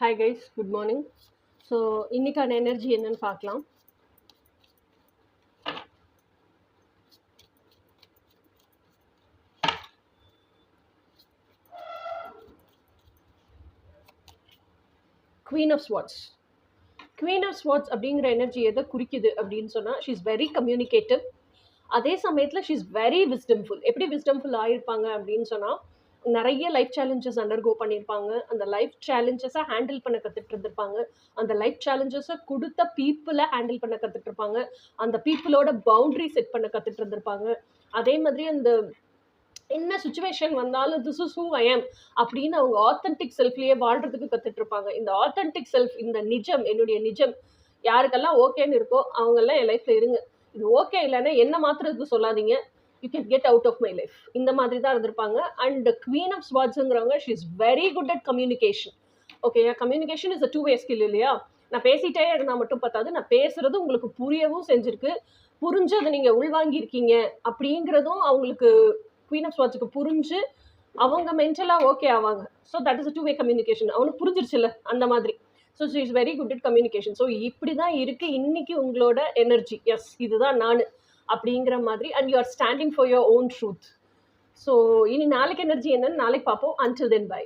Hi guys, good morning. So இன்னைக்கான energy என்னன்னு பார்க்கலாம். Queen of Swords. Queen of Swords அப்படிங்கிற எனர்ஜி எதை குறிக்குது அப்படின்னு சொன்னால் ஷீ இஸ் வெரி கம்யூனிகேட்டிவ். அதே சமயத்தில் ஷீ இஸ் வெரி விஸ்டம்ஃபுல். எப்படி விஸ்டம்ஃபுல் ஆகிருப்பாங்க அப்படின்னு சொன்னால் நிறைய லைஃப் சேலஞ்சஸ் அண்டர்கோ பண்ணியிருப்பாங்க. அந்த லைஃப் சேலஞ்சஸை ஹேண்டில் பண்ண கற்றுட்டு இருந்திருப்பாங்க. அந்த லைஃப் சேலஞ்சஸை கொடுத்த பீப்புளை ஹேண்டில் பண்ண கற்றுட்டு இருப்பாங்க. அந்த பீப்புளோட பவுண்ட்ரி செட் பண்ண கற்றுட்டு இருந்திருப்பாங்க. அதே மாதிரி அந்த என்ன சுச்சுவேஷன் வந்தாலும் this is who I am அப்படின்னு அவங்க ஆத்தென்டிக் செல்ஃப்லேயே வாழ்றதுக்கு கற்றுட்டு இருப்பாங்க. இந்த ஆத்தென்டிக் செல்ஃப், இந்த நிஜம், என்னுடைய நிஜம் யாருக்கெல்லாம் ஓகேன்னு இருக்கோ அவங்கெல்லாம் என் லைஃப்பில் இருங்க. இது ஓகே இல்லைன்னா என்ன மாத்திரத்துக்கு சொல்லாதீங்க, you can get out of my life. இந்த மாதிரி தான் இருந்திருப்பாங்க. அண்ட் குவீன் ஆஃப் ஸ்வார்ட்ஸுங்கிறவங்க she is very good at communication. Okay, communication is a two way skill இல்லையா? நான் பேசிட்டே இருந்தால் மட்டும் பார்த்தாது, நான் பேசுறது உங்களுக்கு புரியவும் செஞ்சிருக்கு, புரிஞ்சதை நீங்கள் உள்வாங்கியிருக்கீங்க அப்படிங்கிறதும் அவங்களுக்கு குவீன் ஆஃப் ஸ்வார்ட்ஸுக்கு புரிஞ்சு அவங்க மென்டலாக ஓகே ஆவாங்க. So that is a two way communication. அவனுக்கு புரிஞ்சிருச்சுல்ல அந்த மாதிரி. So she is very good at communication. So இப்படி தான் இருக்குது இன்னைக்கு உங்களோட எனர்ஜி. எஸ், இதுதான் நான் அப்படிங்கிற மாதிரி. And you are standing for your own truth. So இனி நாளைக்கு எனர்ஜி என்னன்னு நாளைக்கு பார்ப்போம். Until then by.